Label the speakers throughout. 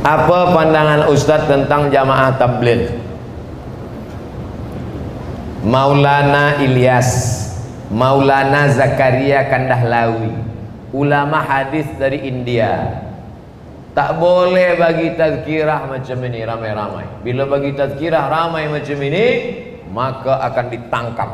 Speaker 1: Apa pandangan Ustadz tentang jamaah tabligh? Maulana Ilyas, Maulana Zakaria Kandahlawi, ulama hadis dari India, tak boleh bagi tazkirah macam ini ramai-ramai. Bila bagi tazkirah ramai macam ini, maka akan ditangkap.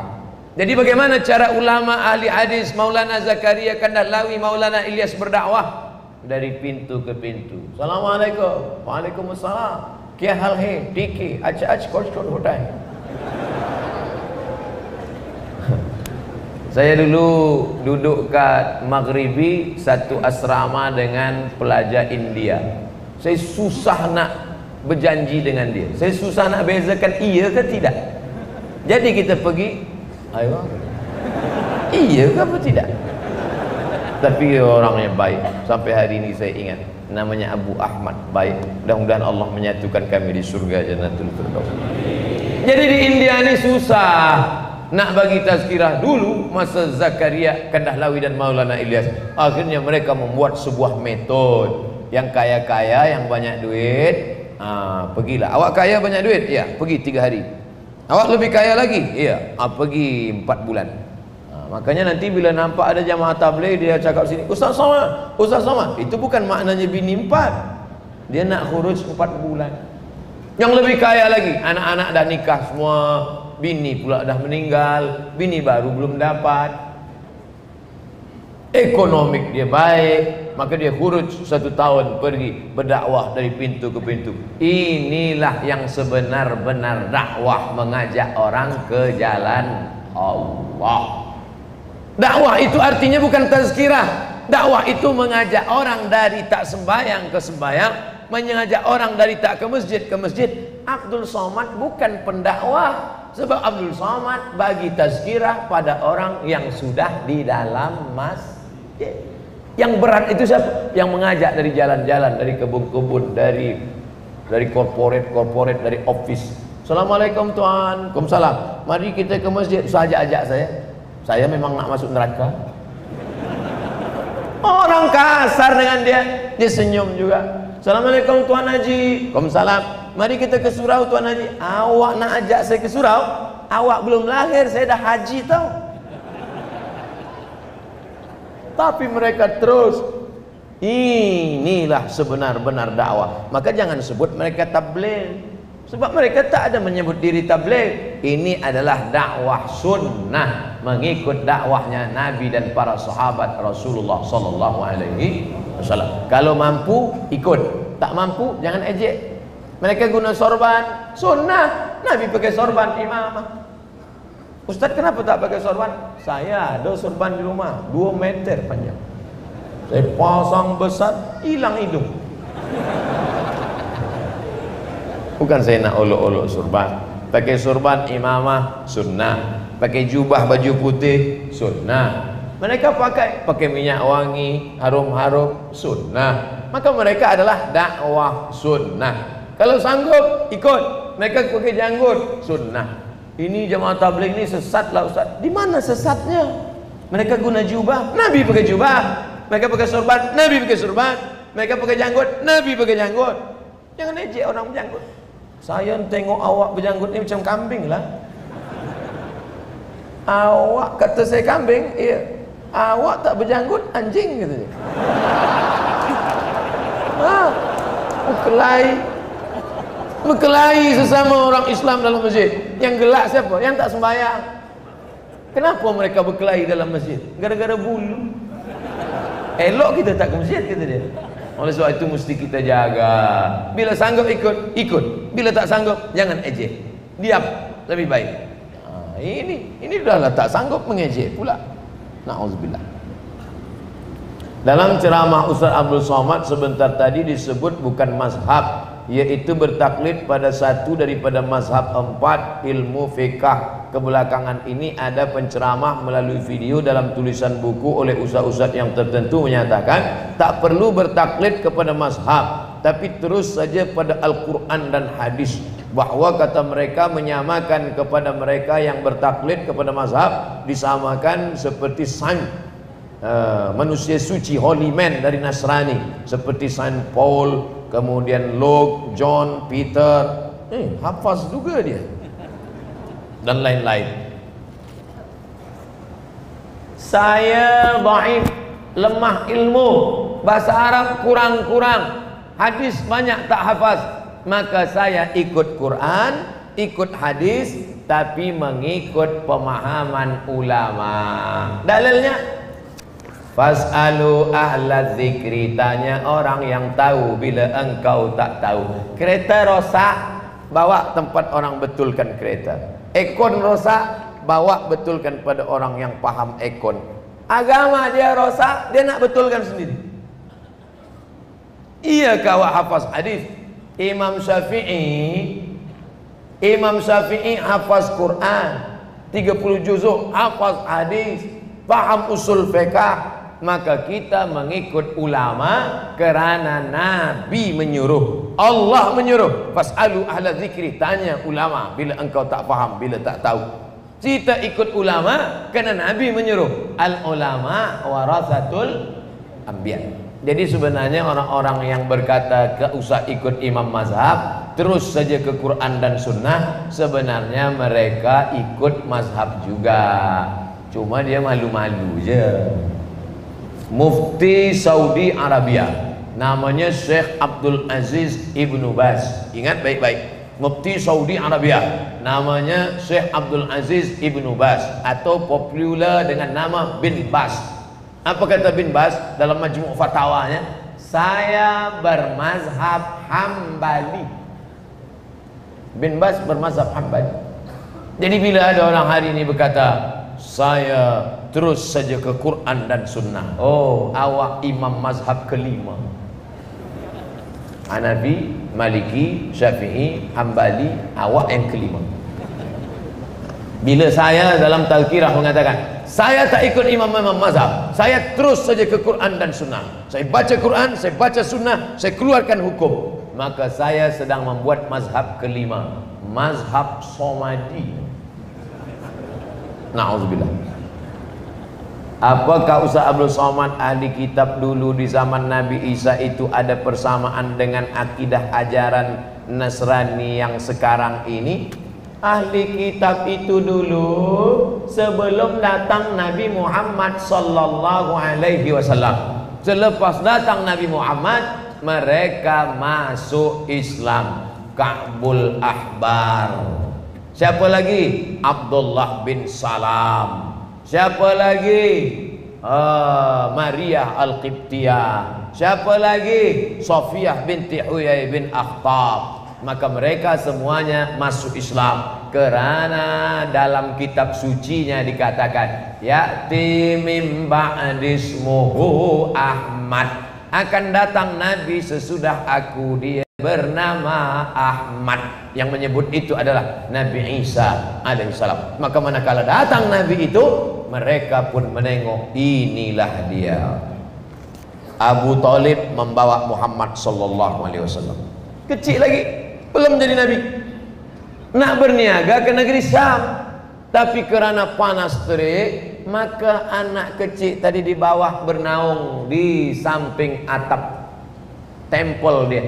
Speaker 1: Jadi bagaimana cara ulama ahli hadis Maulana Zakaria Kandahlawi, Maulana Ilyas berdakwah? Dari pintu ke pintu. Assalamualaikum. Waalaikumsalam. Kya hal hai? ठीक है. अच्छा कोट होता है. Saya dulu duduk kat Maghribi, satu asrama dengan pelajar India. Saya susah nak berjanji dengan dia. Saya susah nak bezakan iya ke tidak. Jadi kita pergi, ayo, iya ke apa tidak? Tapi orangnya baik. Sampai hari ini saya ingat, namanya Abu Ahmad, baik. Mudah-mudahan Allah menyatukan kami di surga Jannatul Firdaus. Jadi di India ini susah nak bagi tazkirah. Dulu masa Zakaria Kandahlawi dan Maulana Ilyas, akhirnya mereka membuat sebuah metode. Yang kaya-kaya, yang banyak duit, pergilah. Awak kaya banyak duit? Ya, pergi 3 hari. Awak lebih kaya lagi? Iya, pergi 4 bulan. Makanya nanti bila nampak ada jamaah tabligh, dia cakap sini, Ustaz Somad, Ustaz Somad. Itu bukan maknanya bini 4. Dia nak khuruj 4 bulan. Yang lebih kaya lagi, anak-anak dah nikah semua, bini pula dah meninggal, bini baru belum dapat. Ekonomik dia baik, maka dia khuruj 1 tahun pergi berdakwah dari pintu ke pintu. Inilah yang sebenar-benar dakwah, mengajak orang ke jalan Allah. Dakwah itu artinya bukan tazkirah. Dakwah itu mengajak orang dari tak sembahyang ke sembahyang, mengajak orang dari tak ke masjid ke masjid. Abdul Somad bukan pendakwah, sebab Abdul Somad bagi tazkirah pada orang yang sudah di dalam masjid. Yang berat itu siapa? Yang mengajak dari jalan-jalan, dari kebun-kebun, dari korporat, dari office. Assalamualaikum tuan. Waalaikumsalam. Mari kita ke masjid. Saja ajak saya memang nak masuk neraka. Orang kasar dengan dia senyum juga. Assalamualaikum Tuan Haji. Waalaikumsalam. Mari kita ke surau Tuan Haji. Awak nak ajak saya ke surau? Awak belum lahir, saya dah haji tau. Tapi mereka terus. Inilah sebenar-benar dakwah. Maka jangan sebut mereka tabligh, sebab mereka tak ada menyebut diri tabligh. Ini adalah dakwah sunnah, mengikut dakwahnya Nabi dan para sahabat Rasulullah sallallahu alaihi wasallam. Kalau mampu ikut, tak mampu jangan ejek. Mereka guna sorban, sunnah. Nabi pakai sorban imamah. Ustaz kenapa tak pakai sorban? Saya ada sorban di rumah 2 meter panjang. Saya pasang besar, hilang hidung. Bukan saya nak olok-olok surban. Pakai surban imamah sunnah, pakai jubah baju putih sunnah. Mereka pakai minyak wangi, harum-harum sunnah. Maka mereka adalah dakwah sunnah. Kalau sanggup ikut, mereka pakai janggut sunnah. Ini jamaah tabligh ini sesat lah Ustaz. Di mana sesatnya? Mereka guna jubah, Nabi pakai jubah. Mereka pakai surban, Nabi pakai surban. Mereka pakai janggut, Nabi pakai janggut. Jangan ejek orang berjanggut. Saya tengok awak berjanggut ni macam kambing lah. Awak kata saya kambing? Iya. Awak tak berjanggut, anjing katanya. Berkelahi sesama orang Islam dalam masjid. Yang gelak siapa? Yang tak sembahyang. Kenapa mereka berkelahi dalam masjid? Gara-gara bulu. Elok kita tak ke masjid, kata dia. Oleh sebab itu mesti kita jaga. Bila sanggup ikut. Bila tak sanggup jangan ejek. Diam lebih baik. Ini sudahlah tak sanggup mengejek pula. Nauzubillah. Dalam ceramah Ustaz Abdul Somad sebentar tadi disebut bukan mazhab, yaitu bertaklid pada satu daripada mazhab 4 ilmu fiqh. Kebelakangan ini ada penceramah melalui video dalam tulisan buku oleh ustaz-ustaz yang tertentu menyatakan tak perlu bertaklid kepada mazhab, tapi terus saja pada Al-Quran dan hadis. Bahwa kata mereka menyamakan kepada mereka yang bertaklid kepada mazhab disamakan seperti manusia suci, holy man dari Nasrani, seperti Saint Paul, kemudian Luke, John, Peter, hafaz juga dia, dan lain-lain. Saya dhaif, lemah ilmu, bahasa Arab kurang-kurang, hadis banyak tak hafaz, maka saya ikut Quran, ikut hadis, tapi mengikut pemahaman ulama. Dalilnya, fas'alu ahla zikri, tanya orang yang tahu bila engkau tak tahu. Kereta rosak, bawa tempat orang betulkan kereta. Ekon rosak, bawa betulkan pada orang yang paham ekon. Agama dia rosak, dia nak betulkan sendiri. Iya kawak hafaz hadis. Imam Syafi'i hafaz Quran 30 juzuk, hafaz hadis, paham usul fiqh. Maka kita mengikut ulama kerana Nabi menyuruh, Allah menyuruh. Fas'alu ahla zikri, tanya ulama bila engkau tak faham, bila tak tahu. Kita ikut ulama kerana Nabi menyuruh. Al ulama warasatul anbiya. Jadi sebenarnya orang-orang yang berkata tak usah ikut imam mazhab, terus saja ke Quran dan sunnah, sebenarnya mereka ikut mazhab juga, cuma dia malu-malu je. Mufti Saudi Arabia namanya Syekh Abdul Aziz Ibnu Baz. Ingat baik-baik, Mufti Saudi Arabia namanya Syekh Abdul Aziz Ibnu Baz, atau popular dengan nama Bin Baz. Apa kata Bin Baz dalam majmu' fatwanya? Saya bermazhab Hambali. Bin Baz bermazhab Hambali. Jadi bila ada orang hari ini berkata saya terus saja ke Quran dan sunnah, oh awak imam mazhab kelima. Hanafi, Maliki, Syafi'i, Hambali, awak yang kelima. Bila saya dalam tazkirah mengatakan saya tak ikut imam-imam mazhab, saya terus saja ke Quran dan sunnah, saya baca Quran, saya baca sunnah, saya keluarkan hukum, maka saya sedang membuat mazhab kelima, mazhab Somadi. Na'udzubillah. Apakah Ustaz Abdul Somad ahli kitab dulu di zaman Nabi Isa itu ada persamaan dengan akidah ajaran Nasrani yang sekarang ini? Ahli kitab itu dulu sebelum datang Nabi Muhammad sallallahu alaihi wasallam. Selepas datang Nabi Muhammad, mereka masuk Islam. Ka'bul Ahbar. Siapa lagi? Abdullah bin Salam. Siapa lagi? Maria Al-Qibtiyah. Siapa lagi? Sofiyah binti Huyai bin Akhtab. Maka mereka semuanya masuk Islam kerana dalam kitab sucinya dikatakan ya'ti mim ba'dismuhu Ahmad, akan datang Nabi sesudah aku, dia bernama Ahmad. Yang menyebut itu adalah Nabi Isa alaihissalam. Maka manakala datang Nabi itu, mereka pun menengok, inilah dia. Abu Talib membawa Muhammad sallallahu alaihi wasallam. Kecil lagi, belum jadi Nabi. Nak berniaga ke negeri Syam, tapi kerana panas terik, maka anak kecil tadi di bawah bernaung di samping atap tempel dia.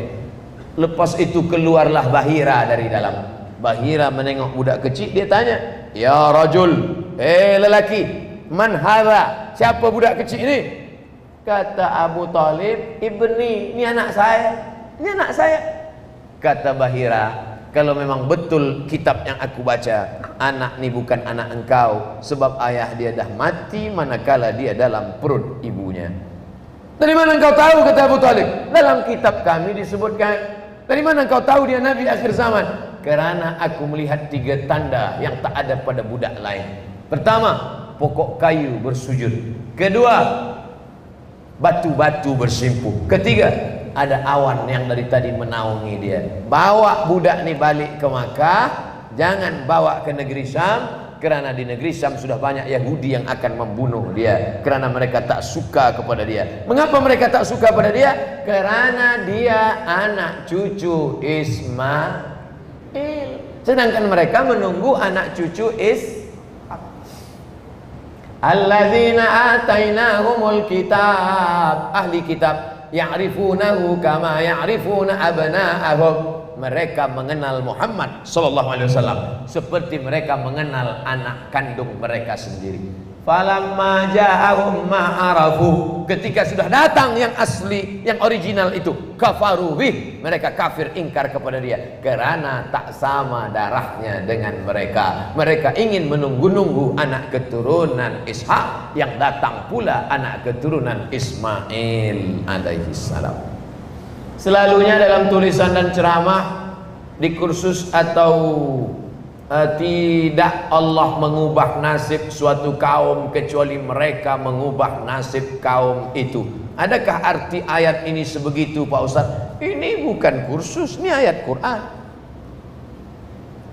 Speaker 1: Lepas itu keluarlah Bahira dari dalam. Bahira menengok budak kecil, dia tanya, ya rajul, lelaki, man hadha, siapa budak kecil ini? Kata Abu Talib, ibni, ini anak saya, ini anak saya. Kata Bahira, kalau memang betul kitab yang aku baca, anak ni bukan anak engkau, sebab ayah dia dah mati manakala dia dalam perut ibunya. Dari mana engkau tahu? Kata Abu Talib, dalam kitab kami disebutkan. Dari mana engkau tahu dia Nabi akhir zaman? Kerana aku melihat 3 tanda yang tak ada pada budak lain. Pertama, pokok kayu bersujud. Kedua, batu-batu bersimpuh. Ketiga, ada awan yang dari tadi menaungi dia. Bawa budak ni balik ke Makkah, jangan bawa ke negeri Syam, kerana di negeri Syam sudah banyak Yahudi yang akan membunuh dia, kerana mereka tak suka kepada dia. Mengapa mereka tak suka pada dia? Kerana dia anak cucu Ismail, sedangkan mereka menunggu anak cucu Alladzina atainahumul kitab. Ahli kitab ya'rifunahu kama ya'rifuna abna'ahum. Mereka mengenal Muhammad sallallahu alaihi wasallam seperti mereka mengenal anak kandung mereka sendiri. Falamma ja'ahum ma arafu, ketika sudah datang yang asli, yang original itu, kafaru bih, mereka kafir, ingkar kepada dia karena tak sama darahnya dengan mereka. Mereka ingin menunggu-nunggu anak keturunan Ishak, yang datang pula anak keturunan Ismail alaihi salam. Selalunya dalam tulisan dan ceramah di kursus atau tidak Allah mengubah nasib suatu kaum kecuali mereka mengubah nasib kaum itu. Adakah arti ayat ini sebegitu Pak Ustaz? Ini bukan kursus, ini ayat Quran.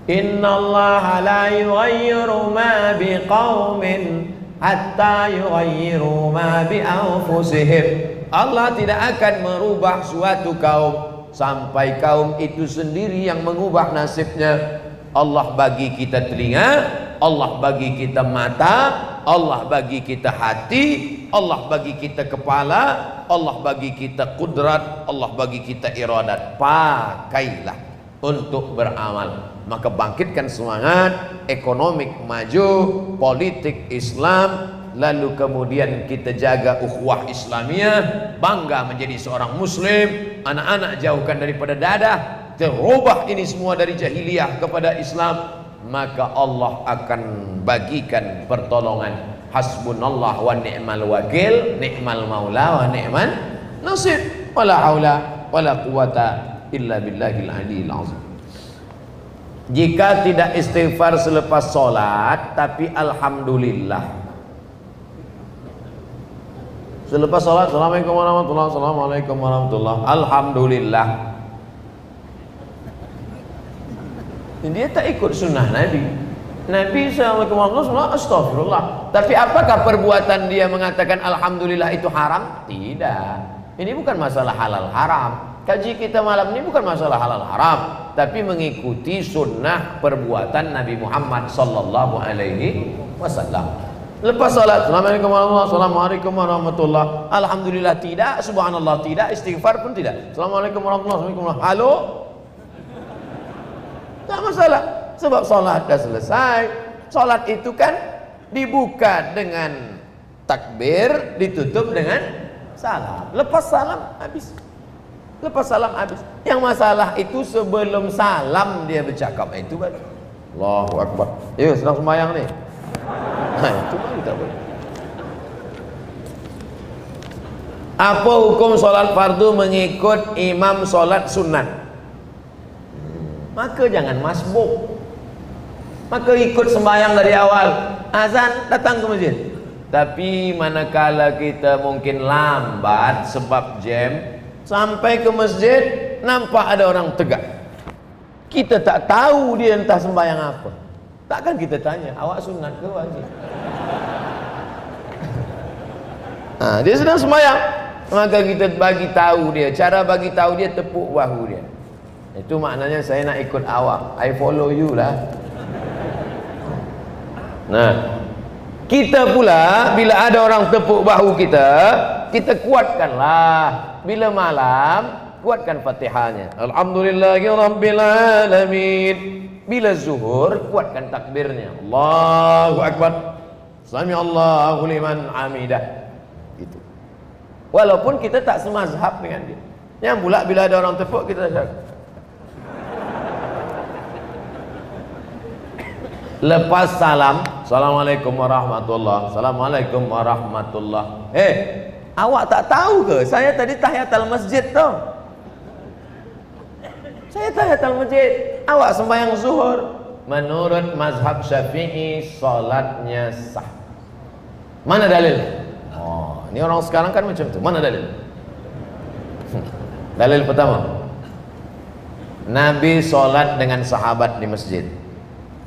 Speaker 1: Innallaha la yughayyiru ma biqaumin hatta yughayyiru ma bi anfusihim. Allah tidak akan merubah suatu kaum sampai kaum itu sendiri yang mengubah nasibnya. Allah bagi kita telinga, Allah bagi kita mata, Allah bagi kita hati, Allah bagi kita kepala, Allah bagi kita kudrat, Allah bagi kita iradat. Pakailah untuk beramal. Maka bangkitkan semangat, ekonomi maju, politik Islam, lalu kemudian kita jaga ukhuwah Islamiyah, bangga menjadi seorang muslim, anak-anak jauhkan daripada dadah, terubah ini semua dari jahiliyah kepada Islam, maka Allah akan bagikan pertolongan. Hasbunallah wa ni'mal wakil, ni'mal maula wa ni'mal nasir, wala haula wala quwata illa billahil aliyil azim. Jika tidak istighfar selepas sholat, tapi alhamdulillah selepas sholat, assalamualaikum warahmatullahi, assalamualaikum warahmatullahi, alhamdulillah, dia tak ikut sunnah Nabi. Nabi SAW astagfirullah. Tapi apakah perbuatan dia mengatakan alhamdulillah itu haram? Tidak. Ini bukan masalah halal haram. Kaji kita malam ini bukan masalah halal haram, tapi mengikuti sunnah perbuatan Nabi Muhammad sallallahu alaihi wasallam. Lepas salat, assalamualaikum warahmatullahi, assalamualaikum warahmatullahi, alhamdulillah tidak, subhanallah tidak, istighfar pun tidak. Assalamualaikum warahmatullahi wabarakatuh. Halo? Tak masalah, sebab sholat dah selesai. Sholat itu kan dibuka dengan takbir, ditutup dengan salam. Lepas salam habis. Lepas salam habis. Yang masalah itu sebelum salam dia bercakap, itu baru Allahu Akbar. Ya, sedang sembahyang ni. Nah, itu baru tak boleh. Apa hukum sholat fardu mengikut imam sholat sunat? Maka jangan masbuk, maka ikut sembahyang dari awal, azan datang ke masjid. Tapi manakala kita mungkin lambat sebab jam, sampai ke masjid nampak ada orang tegak, kita tak tahu dia entah sembahyang apa, takkan kita tanya, awak sunat ke wajib? Nah, dia sedang sembahyang, maka kita bagi tahu dia. Cara bagi tahu dia, tepuk bahu dia. Itu maknanya saya nak ikut awak, I follow you lah. Nah, kita pula bila ada orang tepuk bahu kita, kita kuatkanlah. Bila malam, kuatkan Fatihahnya, Alhamdulillahirabbil alamin. Bila zuhur, kuatkan takbirnya, Allahu Akbar, Sami'allahu liman hamidah. Gitu. Walaupun kita tak semazhab dengan dia. Yang pula bila ada orang tepuk, kita cakap. Lepas salam, assalamualaikum warahmatullahi, assalamualaikum warahmatullahi. Awak tak tahu ke saya tadi tahiyatul masjid tu? Saya tahiyatul masjid, awak sembahyang zuhur. Menurut mazhab Syafi'i salatnya sah. Mana dalil? Oh, ini orang sekarang kan macam tu. Mana dalil? Dalil pertama, Nabi solat dengan sahabat di masjid.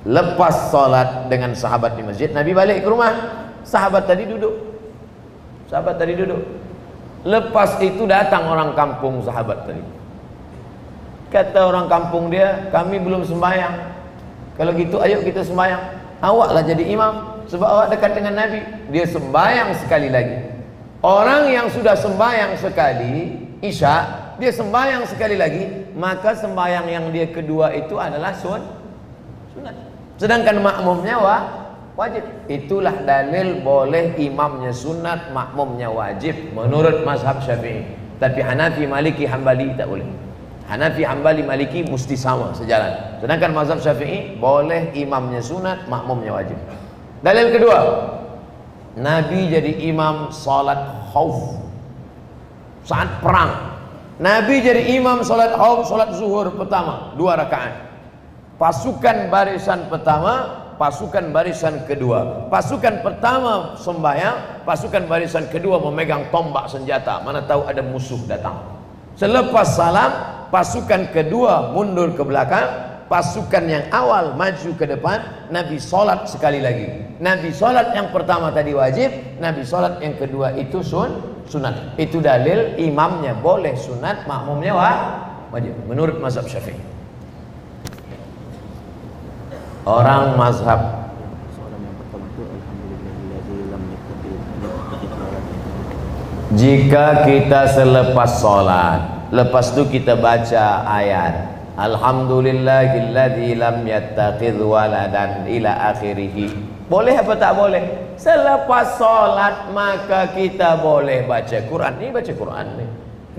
Speaker 1: Lepas solat dengan sahabat di masjid, Nabi balik ke rumah. Sahabat tadi duduk. Lepas itu datang orang kampung sahabat tadi. Kata orang kampung dia, kami belum sembahyang. Kalau gitu ayo kita sembahyang. Awaklah jadi imam, sebab awak dekat dengan Nabi. Dia sembahyang sekali lagi. Orang yang sudah sembahyang sekali Isya, dia sembahyang sekali lagi, maka sembahyang yang dia kedua itu adalah sunat. Sedangkan makmumnya wajib. Itulah dalil boleh imamnya sunat, makmumnya wajib menurut mazhab Syafi'i. Tapi Hanafi, Maliki, Hambali tak boleh. Hanafi, Hambali, Maliki mesti sama sejalan. Sedangkan mazhab Syafi'i boleh imamnya sunat, makmumnya wajib. Dalil kedua, Nabi jadi imam salat khauf saat perang. Nabi jadi imam salat khauf, salat zuhur pertama 2 rakaat. Pasukan barisan pertama, pasukan barisan kedua. Pasukan pertama sembahyang, pasukan barisan kedua memegang tombak senjata, mana tahu ada musuh datang. Selepas salam, pasukan kedua mundur ke belakang, pasukan yang awal maju ke depan. Nabi solat sekali lagi. Nabi solat yang pertama tadi wajib, Nabi solat yang kedua itu sunat. Itu dalil imamnya boleh sunat, makmumnya wajib menurut mazhab Syafi'i. Orang mazhab jika kita selepas sholat, lepas itu kita baca ayat Alhamdulillahilladzi lam yattakhidh waladan ila akhirih, boleh apa tak boleh? Selepas sholat maka kita boleh baca Quran. Ini baca Quran nih,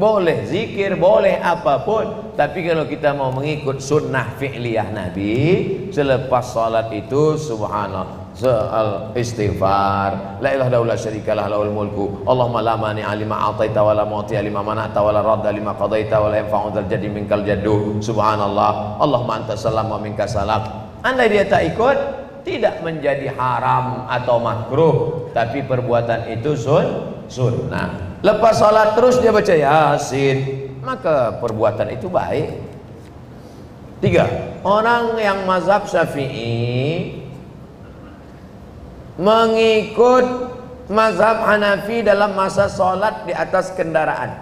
Speaker 1: boleh zikir, boleh apapun. Tapi kalau kita mau mengikut sunnah fi'liyah Nabi, selepas salat itu subhanallah, istighfar, la ilaha illallah syarikalah lahul mulku, Allahumma la mani'a lima a'taita wa la mu'tiya lima mana'ta wa la radda lima qadaita wa la yanfa'u dzal jaddi minkal jaddu, subhanallah, Allahumma anta salam wa minka salam. Andai dia tak ikut, tidak menjadi haram atau makruh, tapi perbuatan itu sunnah. Lepas salat terus dia baca Yasin, maka perbuatan itu baik. 3. Orang yang mazhab Syafi'i mengikut mazhab Hanafi dalam masa salat di atas kendaraan.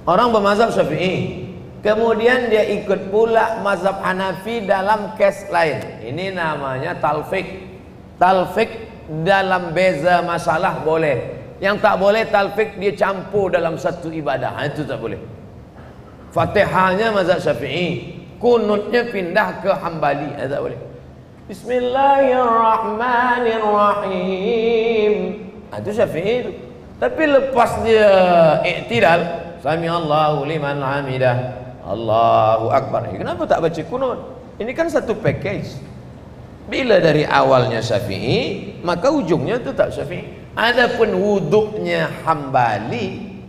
Speaker 1: Orang bermazhab Syafi'i, kemudian dia ikut pula mazhab Hanafi dalam kes lain. Ini namanya talfik. Talfik dalam beza masalah boleh. Yang tak boleh talfik dia campur dalam satu ibadah, itu tak boleh. Fatihahnya mazhab Syafi'i, kunutnya pindah ke Hambali, tak boleh. Bismillahirrahmanirrahim, itu Syafi'i itu. Tapi lepas dia i'tidal, Sami Allahu liman hamidah, Allahu Akbar, kenapa tak baca kunut? Ini kan satu package. Bila dari awalnya Syafi'i, maka ujungnya tetap Syafi'i. Adapun wuduknya Hambali,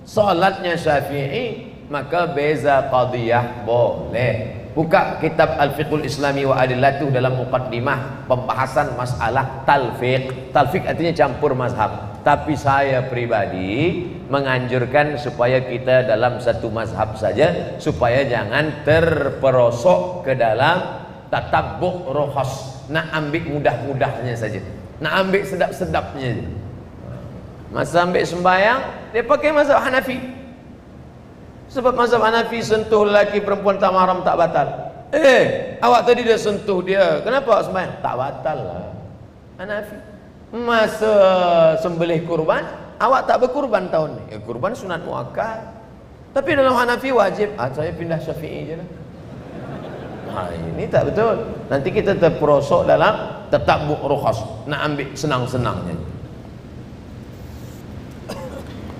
Speaker 1: salatnya Syafi'i, maka beza qadiyah boleh. Buka kitab Al-Fiqhul Islami wa Adillatuh dalam muqaddimah pembahasan masalah talfiq. Talfiq artinya campur mazhab. Tapi saya pribadi menganjurkan supaya kita dalam satu mazhab saja, supaya jangan terperosok ke dalam tatabbu' rukhas. Nak ambil mudah-mudahnya saja, nak ambil sedap-sedapnya. Masa ambil sembahyang, dia pakai mazhab Hanafi. Sebab mazhab Hanafi sentuh lelaki perempuan tak mahram tak batal. Awak tadi dia sentuh dia, kenapa awak sembahyang? Tak batal lah. Hanafi. Masa sembelih kurban, awak tak berkurban tahun ni. Kurban sunat muakkad. Tapi dalam Hanafi wajib. Saya pindah Syafi'i je lah. Ini tak betul. Nanti kita terperosok dalam tatabbu' rukhas, nak ambil senang-senangnya.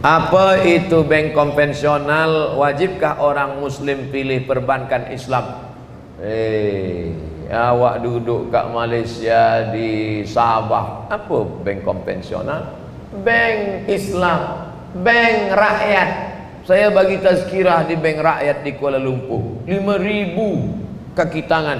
Speaker 1: Apa itu bank konvensional? Wajibkah orang muslim pilih perbankan Islam? Awak duduk kat Malaysia di Sabah, apa bank konvensional? Bank Islam, bank rakyat. Saya bagi tazkirah di bank rakyat di Kuala Lumpur, 5,000 kaki tangan.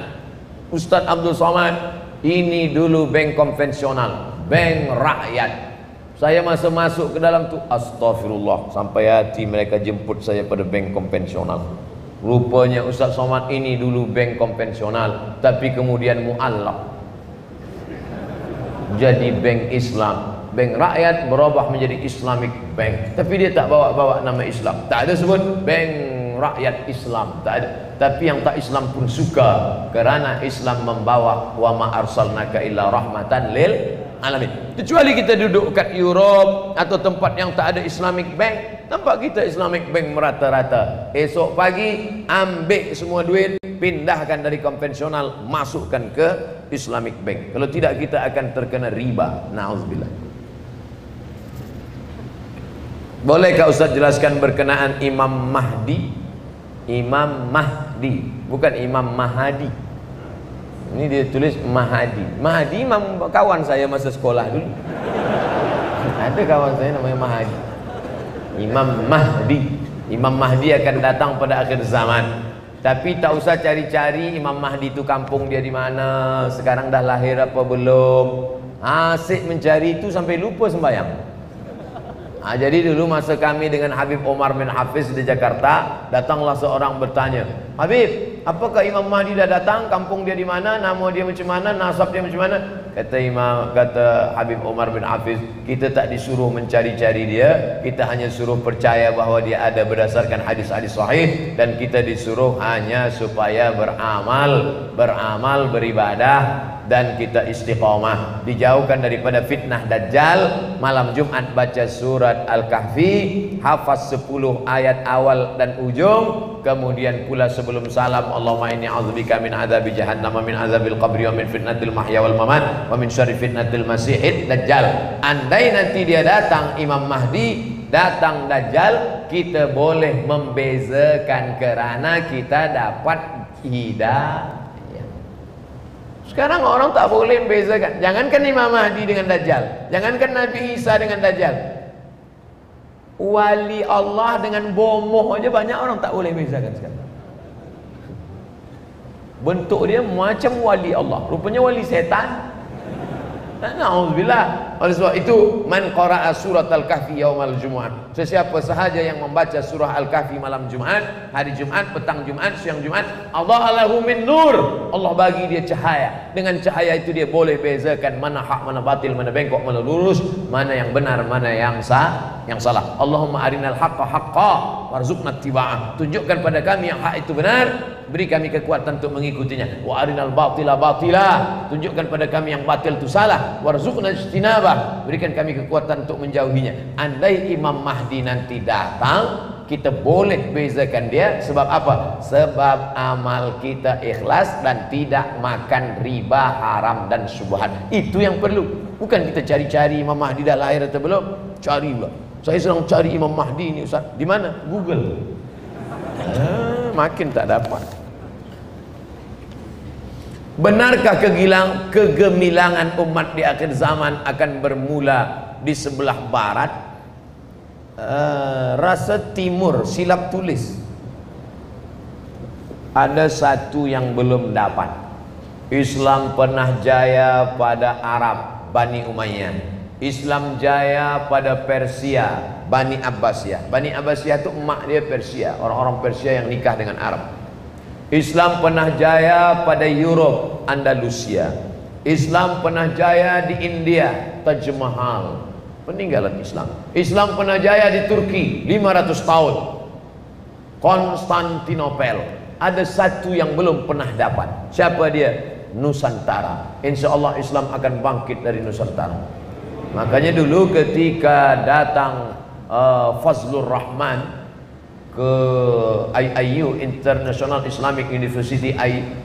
Speaker 1: Ustaz Abdul Somad, ini dulu bank konvensional, bank rakyat. Saya masa masuk ke dalam tu, astagfirullah, sampai hati mereka jemput saya pada bank konvensional. Rupanya Ustaz Somad ini dulu bank konvensional, tapi kemudian mu'allaq jadi bank Islam. Bank rakyat berubah menjadi Islamic Bank, tapi dia tak bawa-bawa nama Islam. Tak ada sebut bank rakyat Islam, tak ada. Tapi yang tak Islam pun suka, kerana Islam membawa wa ma arsalnaka illa rahmatan lil alamin. Kecuali kita duduk kat Europe atau tempat yang tak ada Islamic Bank, nampak kita Islamic Bank merata-rata. Esok pagi ambil semua duit, pindahkan dari konvensional, masukkan ke Islamic Bank. Kalau tidak kita akan terkena riba. Na'udzubillah. Bolehkah Ustaz jelaskan berkenaan Imam Mahdi? Imam Mahdi, bukan Imam Mahadi. Ini dia tulis Mahadi. Mahadi imam kawan saya masa sekolah dulu. Ada kawan saya namanya Mahadi. Imam Mahdi. Imam Mahdi akan datang pada akhir zaman. Tapi tak usah cari-cari Imam Mahdi itu kampung dia di mana, sekarang dah lahir apa belum. Asyik mencari itu sampai lupa sembahyang. Jadi dulu masa kami dengan Habib Omar bin Hafiz di Jakarta, datanglah seorang bertanya, Habib, apakah Imam Mahdi dah datang? Kampung dia di mana? Nama dia macam mana? Nasab dia macam mana? Kata Habib Omar bin Hafiz, kita tak disuruh mencari-cari dia, kita hanya suruh percaya bahawa dia ada berdasarkan hadis-hadis sahih, dan kita disuruh hanya supaya beramal, beribadah, dan kita istiqamah, dijauhkan daripada fitnah Dajjal. Malam Jumat baca surat Al-Kahfi, hafaz 10 ayat awal dan ujung, kemudian pula sebelum salam, Allahumma inni a'udzubika min adzabi jahannam wa min adzabil qabri wa min fitnatil mahya wal mamat wa min syarri fitnatil masiihid Dajjal. Andai nanti dia datang Imam Mahdi, datang Dajjal, kita boleh membezakan kerana kita dapat hidayah. Sekarang orang tak boleh membezakan. Jangankan Imam Mahdi dengan Dajjal, jangankan Nabi Isa dengan Dajjal, wali Allah dengan bomoh aja banyak orang tak boleh bezakan sekarang. Bentuk dia macam wali Allah, rupanya wali setan. Na'udzubillah. Oleh sebab itu, man qara'a surat Al-Kahfi yaumal Jumu'ah, sesiapa sahaja yang membaca surah Al-Kahfi malam Jumat, hari Jumat, petang Jumat, siang Jumat, Allah lahu min nur, Allah bagi dia cahaya. Dengan cahaya itu dia boleh bezakan mana hak, mana batil, mana bengkok, mana lurus, mana yang benar, mana yang salah. Allahumma arinal haqqa haqqa warzuqna ittiba'ah. Tunjukkan pada kami yang hak itu benar, beri kami kekuatan untuk mengikutinya. Wa arinal batila batila. Tunjukkan pada kami yang batil itu salah, warzuqna ijtinabah. Berikan kami kekuatan untuk menjauhinya. Andai Imam Mahdi nanti datang, kita boleh bezakan dia. Sebab apa? Sebab amal kita ikhlas dan tidak makan riba, haram dan syubhat. Itu yang perlu. Bukan kita cari-cari Imam Mahdi dah lahir atau belum. Cari pula. Saya sedang cari Imam Mahdi ni Ustaz. Di mana? Google. Makin tak dapat. Benarkah kegemilangan umat di akhir zaman akan bermula di sebelah barat? Rasa timur, silap tulis. Ada satu yang belum dapat. Islam pernah jaya pada Arab, Bani Umayyah. Islam jaya pada Persia, Bani Abbasiyah. Bani Abbasiyah itu emak dia Persia, orang-orang Persia yang nikah dengan Arab. Islam pernah jaya pada Europe, Andalusia. Islam pernah jaya di India, Taj Mahal, peninggalan Islam. Islam pernah jaya di Turki 500 tahun, Konstantinopel. Ada satu yang belum pernah dapat. Siapa dia? Nusantara. Insya Allah Islam akan bangkit dari Nusantara. Makanya dulu ketika datang Fazlur Rahman ke IIU, International Islamic University,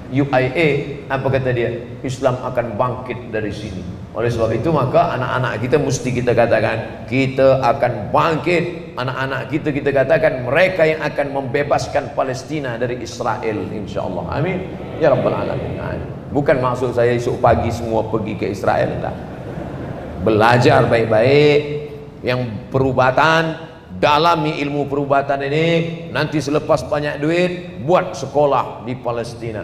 Speaker 1: UIA, apa kata dia? Islam akan bangkit dari sini. Oleh sebab itu maka anak-anak kita mesti kita katakan, kita akan bangkit. Anak-anak kita katakan mereka yang akan membebaskan Palestina dari Israel, insya-Allah. Amin ya rabbal alamin. Bukan maksud saya esok pagi semua pergi ke Israel, tak. Belajar baik-baik yang perubatan, dalami ilmu perubatan ini. Nanti selepas banyak duit, buat sekolah di Palestina.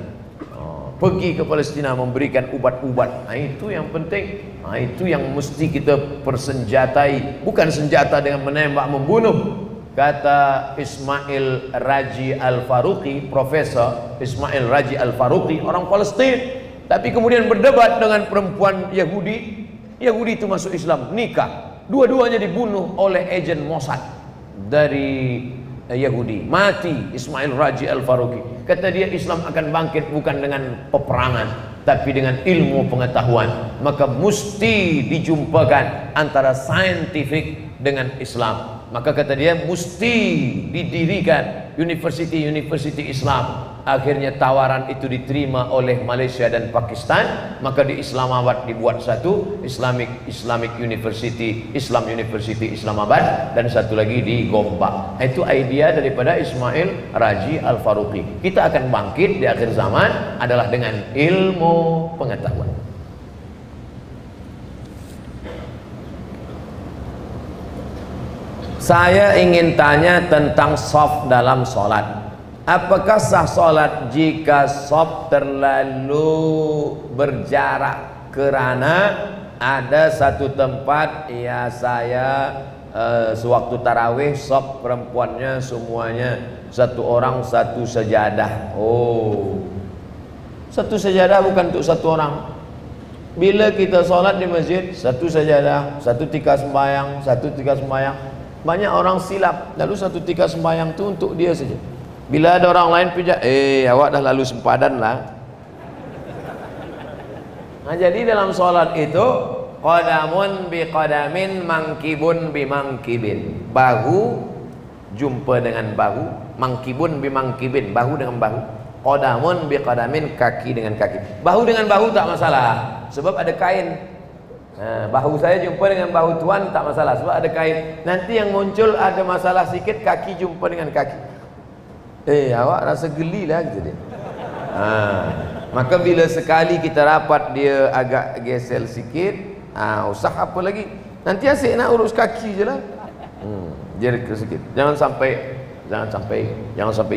Speaker 1: Pergi ke Palestina memberikan ubat-ubat. Itu yang penting. Itu yang mesti kita persenjatai. Bukan senjata dengan menembak membunuh. Kata Ismail Raji Al-Faruqi, Profesor Ismail Raji Al-Faruqi, orang Palestin, tapi kemudian berdebat dengan perempuan Yahudi. Yahudi itu masuk Islam, nikah, dua-duanya dibunuh oleh agen Mossad dari Yahudi. Mati Ismail Raji Al-Faruqi. Kata dia Islam akan bangkit bukan dengan peperangan, tapi dengan ilmu pengetahuan. Maka mesti dijumpakan antara saintifik dengan Islam. Maka kata dia mesti didirikan universiti Islam. Akhirnya tawaran itu diterima oleh Malaysia dan Pakistan. Maka di Islamabad dibuat satu Islamic University, Islam University Islamabad, dan satu lagi di Gombak. Itu idea daripada Ismail Raji Al-Faruqi. Kita akan bangkit di akhir zaman adalah dengan ilmu pengetahuan. Saya ingin tanya tentang shaf dalam sholat. Apakah sah sholat jika shaf terlalu berjarak? Kerana ada satu tempat ya saya sewaktu tarawih shaf perempuannya semuanya satu orang satu sajadah. Oh, satu sajadah bukan untuk satu orang. Bila kita sholat di masjid satu sajadah, satu tikar sembahyang, satu tikar sembahyang. Banyak orang silap, lalu satu tikar sembahyang itu untuk dia saja. Bila ada orang lain pijak, awak dah lalu sempadan lah. Nah, jadi dalam solat itu qadamun bi qadamin, mangkibun bi mangkibin. Bahu jumpa dengan bahu, mangkibun bi mangkibin, bahu dengan bahu. Qadamun bi qadamin, kaki dengan kaki. Bahu dengan bahu tak masalah, sebab ada kain. Nah, bahu saya jumpa dengan bahu tuan tak masalah, sebab ada kain. Nanti yang muncul ada masalah sikit, kaki jumpa dengan kaki. Awak rasa geli lah gitu dia. Maka bila sekali kita rapat dia agak gesel sikit, usah apa lagi. Nanti asyik nak urus kaki je lah. Jerk sikit. Jangan sampai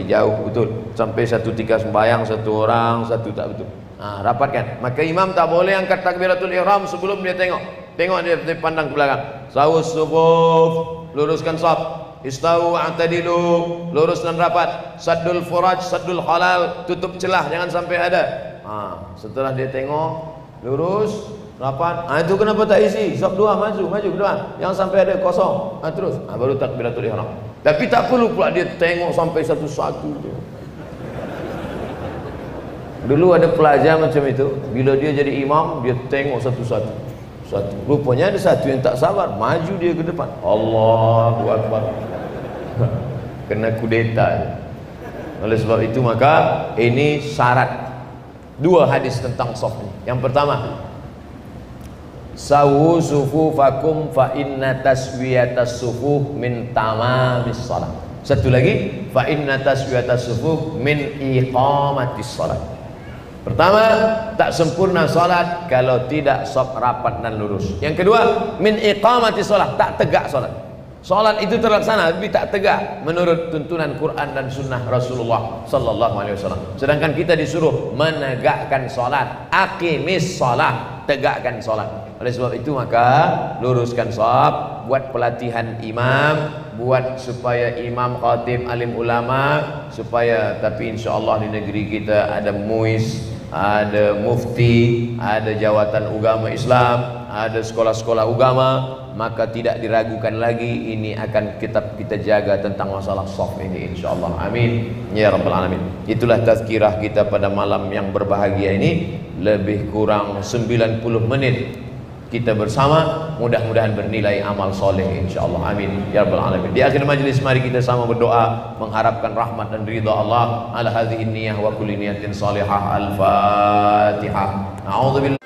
Speaker 1: jauh betul. Sampai satu tikar sembahyang satu orang, satu tak betul. Rapatkan. Maka imam tak boleh angkat takbiratul ihram sebelum dia tengok. Tengok dia pandang ke belakang. Sawus sufuf, luruskan shaf. Istawu a'tadilu, lurus dan rapat. Saddul furaj, saddul halal, tutup celah jangan sampai ada. Setelah dia tengok lurus, rapat. Itu kenapa tak isi? Shaf dua maju ke depan. Jangan sampai ada kosong. Terus baru takbiratul ihram. Tapi tak perlu pula dia tengok sampai satu-satu. Dulu ada pelajar macam itu, bila dia jadi imam dia tengok satu-satu. Rupanya ada satu yang tak sabar, maju dia ke depan. Allahu Akbar. Kena kudeta. Oleh sebab itu maka ini syarat. Dua hadis tentang shaf ini. Yang pertama, sawu sufufakum fa inna taswiyatas sufuf min tamamis shalah. Satu lagi, fa inna taswiyatas sufuf min iqamatis shalah. Pertama, tak sempurna salat kalau tidak shaf rapat dan lurus. Yang kedua, min iqamati salat, tak tegak salat. Salat itu terlaksana tapi tak tegak menurut tuntunan Quran dan sunnah Rasulullah sallallahu alaihi wasallam. Sedangkan kita disuruh menegakkan salat, aqimis salat, tegakkan salat. Oleh sebab itu maka luruskan shaf, buat pelatihan imam, buat supaya imam, khatib, alim ulama, supaya tapi insyaallah di negeri kita ada MUIS, ada mufti, ada jawatan agama Islam, ada sekolah-sekolah agama, maka tidak diragukan lagi ini akan kita jaga tentang masalah shaf ini insyaallah. Amin ya rabbal alamin. Itulah tazkirah kita pada malam yang berbahagia ini. Lebih kurang 90 menit kita bersama, mudah-mudahan bernilai amal soleh insyaallah. Amin ya rabbal alamin. Di akhir majlis mari kita sama berdoa mengharapkan rahmat dan ridha Allah ala hadhihi niyyah wa kulli niyatin salihah. Al-Fatihah. A'udzubillahi